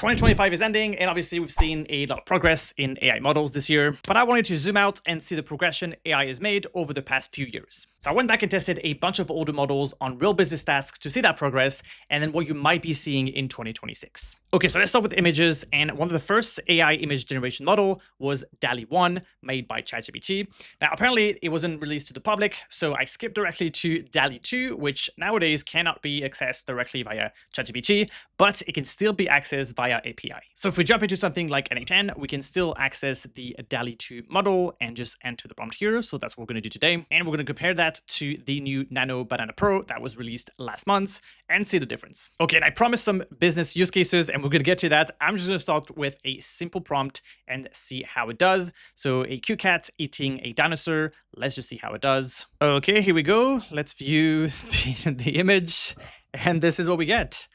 2025 is ending, and obviously we've seen a lot of progress in AI models this year, but I wanted to zoom out and see the progression AI has made over the past few years. So I went back and tested a bunch of older models on real business tasks to see that progress, and then what you might be seeing in 2026. Okay, so let's start with images, and one of the first AI image generation model was DALL-E 1, made by ChatGPT. Now, apparently it wasn't released to the public, so I skipped directly to DALL-E 2, which nowadays cannot be accessed directly via ChatGPT, but it can still be accessed via API. So if we jump into something like n8n, we can still access the DALL-E 2 model and just enter the prompt here. So that's what we're going to do today. And we're going to compare that to the new Nano Banana Pro that was released last month and see the difference. Okay, and I promised some business use cases, and we're going to get to that. I'm just going to start with a simple prompt and see how it does. So a cute cat eating a dinosaur. Let's just see how it does. Okay, here we go. Let's view the image, and this is what we get.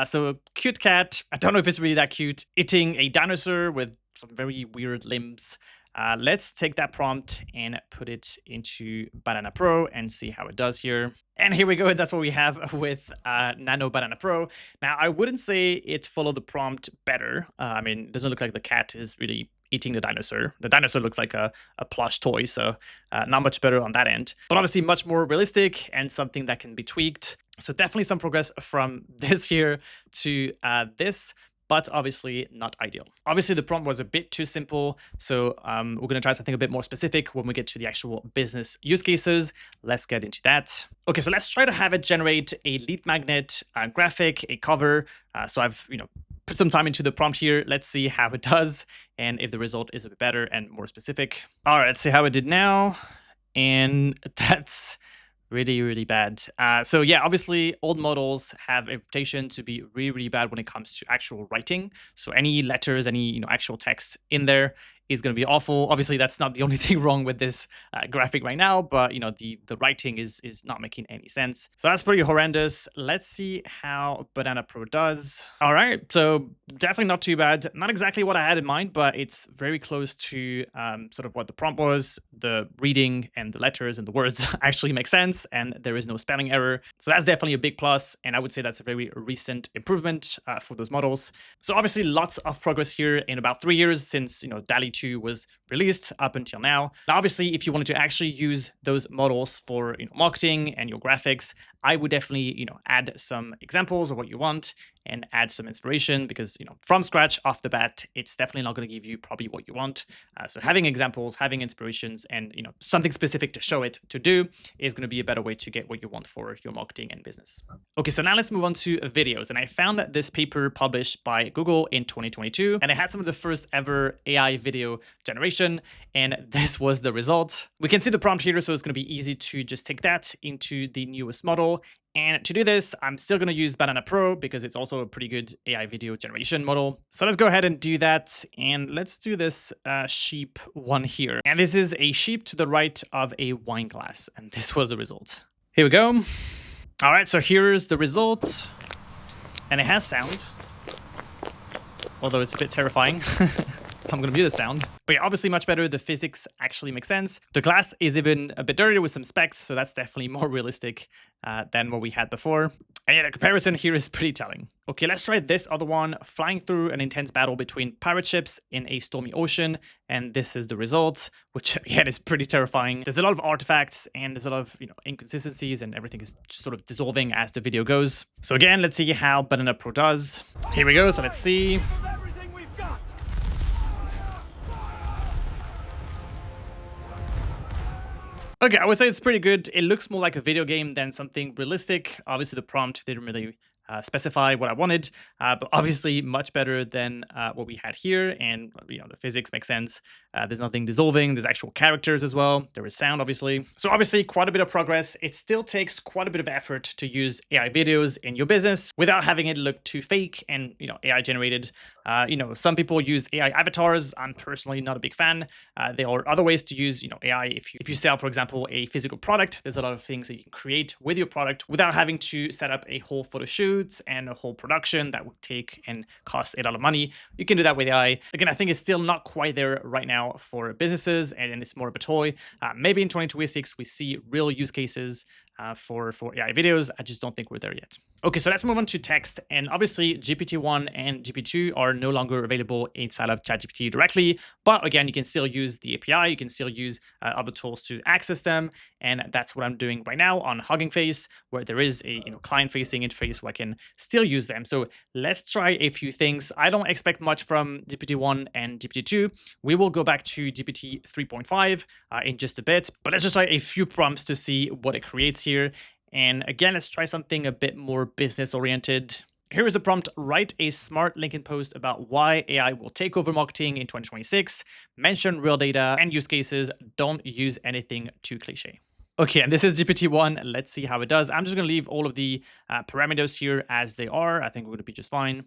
So a cute cat, I don't know if it's really that cute, eating a dinosaur with some very weird limbs. Let's take that prompt and put it into Banana Pro and see how it does here. And here we go. That's what we have with Nano Banana Pro. Now, I wouldn't say it followed the prompt better. I mean, it doesn't look like the cat is really eating the dinosaur. The dinosaur looks like a plush toy, so not much better on that end. But obviously much more realistic and something that can be tweaked. So definitely some progress from this here to this, but obviously not ideal. Obviously, the prompt was a bit too simple, so we're going to try something a bit more specific when we get to the actual business use cases. Let's get into that. Okay, so let's try to have it generate a lead magnet, a graphic, a cover. So I've put some time into the prompt here. Let's see how it does and if the result is a bit better and more specific. All right, let's see how it did now. And that's really bad. So yeah, obviously old models have a reputation to be really bad when it comes to actual writing. So any letters, any actual text in there is going to be awful. Obviously, that's not the only thing wrong with this graphic right now, but the writing is not making any sense. So that's pretty horrendous. Let's see how Banana Pro does. All right, so definitely not too bad. Not exactly what I had in mind, but it's very close to sort of what the prompt was. The reading and the letters and the words actually make sense, and there is no spelling error. So that's definitely a big plus, and I would say that's a very recent improvement for those models. So obviously lots of progress here in about 3 years since DALL-E 2 was released up until now. Now, obviously, if you wanted to actually use those models for marketing and your graphics, I would definitely add some examples of what you want and add some inspiration, because from scratch off the bat, it's definitely not going to give you probably what you want. So having examples, having inspirations, and something specific to show it to do is going to be a better way to get what you want for your marketing and business. Okay, so now let's move on to videos. And I found this paper published by Google in 2022, and it had some of the first ever AI video generation, and this was the result. We can see the prompt here, so it's going to be easy to just take that into the newest model. And to do this, I'm still going to use Banana Pro because it's also a pretty good AI video generation model. So let's go ahead and do that. And let's do this sheep one here. And this is a sheep to the right of a wine glass. And this was the result. Here we go. All right, so here's the result. And it has sound, although it's a bit terrifying. I'm going to mute the sound. But yeah, obviously much better. The physics actually make sense. The glass is even a bit dirtier with some specks, so that's definitely more realistic than what we had before. And yeah, the comparison here is pretty telling. Okay, let's try this other one, flying through an intense battle between pirate ships in a stormy ocean. And this is the result, which again is pretty terrifying. There's a lot of artifacts and there's a lot of inconsistencies, and everything is just sort of dissolving as the video goes. So again, let's see how Banana Pro does. Here we go, so let's see. Okay, I would say it's pretty good. It looks more like a video game than something realistic. Obviously, the prompt didn't really specify what I wanted, but obviously much better than what we had here. And the physics make sense. There's nothing dissolving. There's actual characters as well. There is sound, obviously. So obviously quite a bit of progress. It still takes quite a bit of effort to use AI videos in your business without having it look too fake and AI generated. Some people use AI avatars. I'm personally not a big fan. There are other ways to use AI. If you sell, for example, a physical product, there's a lot of things that you can create with your product without having to set up a whole photo shoot and a whole production that would take and cost a lot of money. You can do that with AI. Again, I think it's still not quite there right now for businesses, and it's more of a toy. Maybe in 2026 we see real use cases for AI videos. I just don't think we're there yet. Okay, so let's move on to text. And obviously, GPT-1 and GPT-2 are no longer available inside of ChatGPT directly. But again, you can still use the API. You can still use other tools to access them. And that's what I'm doing right now on Hugging Face, where there is a client-facing interface where I can still use them. So let's try a few things. I don't expect much from GPT-1 and GPT-2. We will go back to GPT 3.5 in just a bit. But let's just try a few prompts to see what it creates here. And again, let's try something a bit more business oriented. Here is a prompt: write a smart LinkedIn post about why AI will take over marketing in 2026. Mention real data and use cases. Don't use anything too cliche. Okay, and this is GPT-1. Let's see how it does. I'm just going to leave all of the parameters here as they are. I think we're going to be just fine.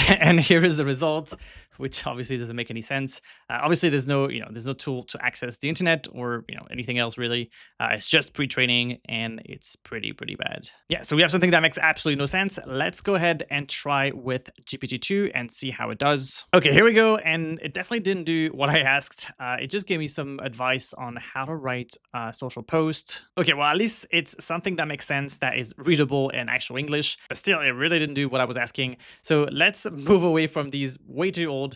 And here is the result, which obviously doesn't make any sense. Obviously, there's no tool to access the internet or anything else really. It's just pre-training, and it's pretty bad. Yeah, so we have something that makes absolutely no sense. Let's go ahead and try with GPT-2 and see how it does. Okay, here we go, and it definitely didn't do what I asked. It just gave me some advice on how to write a social post. Okay, well, at least it's something that makes sense, that is readable in actual English, but still, it really didn't do what I was asking. So let's move away from these way too old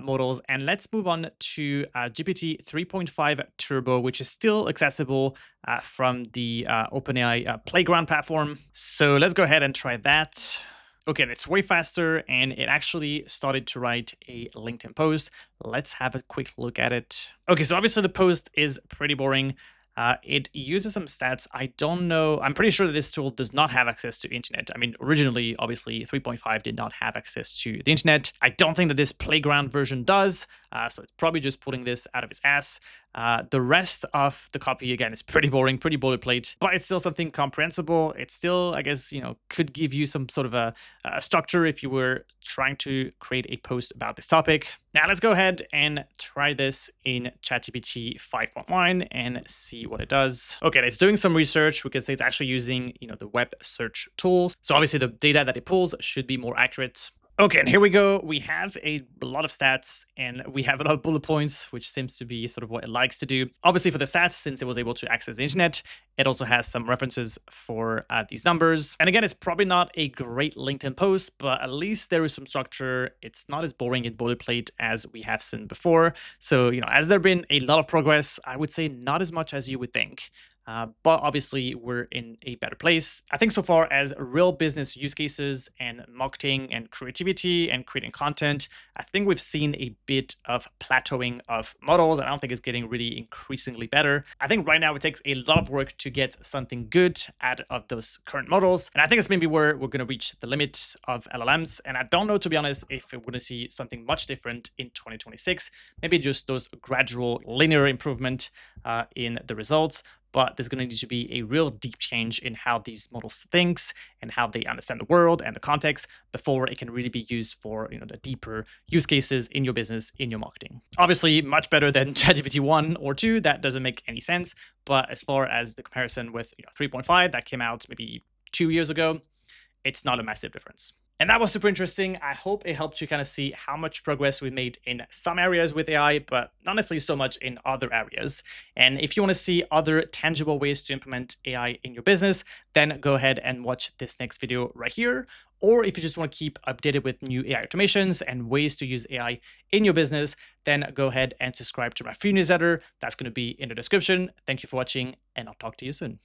models, and let's move on to GPT 3.5 Turbo, which is still accessible from the OpenAI Playground platform. So let's go ahead and try that. Okay, it's way faster, and it actually started to write a LinkedIn post. Let's have a quick look at it. Okay, so obviously the post is pretty boring. It uses some stats. I don't know. I'm pretty sure that this tool does not have access to internet. I mean, originally, obviously, 3.5 did not have access to the internet. I don't think that this Playground version does. So it's probably just pulling this out of its ass. The rest of the copy, again, is pretty boring, pretty boilerplate, but it's still something comprehensible. It still, I guess, could give you some sort of a structure if you were trying to create a post about this topic. Now let's go ahead and try this in ChatGPT 5.1 and see what it does. Okay, it's doing some research. We can say it's actually using, the web search tools. So obviously the data that it pulls should be more accurate. Okay, and here we go. We have a lot of stats, and we have a lot of bullet points, which seems to be sort of what it likes to do. Obviously, for the stats, since it was able to access the internet, it also has some references for these numbers. And again, it's probably not a great LinkedIn post, but at least there is some structure. It's not as boring and boilerplate as we have seen before. So, has there been a lot of progress? I would say not as much as you would think. But obviously, we're in a better place. I think so far as real business use cases and marketing and creativity and creating content, I think we've seen a bit of plateauing of models. I don't think it's getting really increasingly better. I think right now it takes a lot of work to get something good out of those current models. And I think it's maybe where we're going to reach the limit of LLMs. And I don't know, to be honest, if we're going to see something much different in 2026. Maybe just those gradual linear improvement in the results. But there's going to need to be a real deep change in how these models think and how they understand the world and the context before it can really be used for the deeper use cases in your business, in your marketing. Obviously, much better than ChatGPT 1 or 2. That doesn't make any sense. But as far as the comparison with 3.5 that came out maybe 2 years ago, it's not a massive difference. And that was super interesting. I hope it helped you kind of see how much progress we made in some areas with AI, but not necessarily so much in other areas. And if you want to see other tangible ways to implement AI in your business, then go ahead and watch this next video right here. Or if you just want to keep updated with new AI automations and ways to use AI in your business, then go ahead and subscribe to my free newsletter. That's going to be in the description. Thank you for watching, and I'll talk to you soon.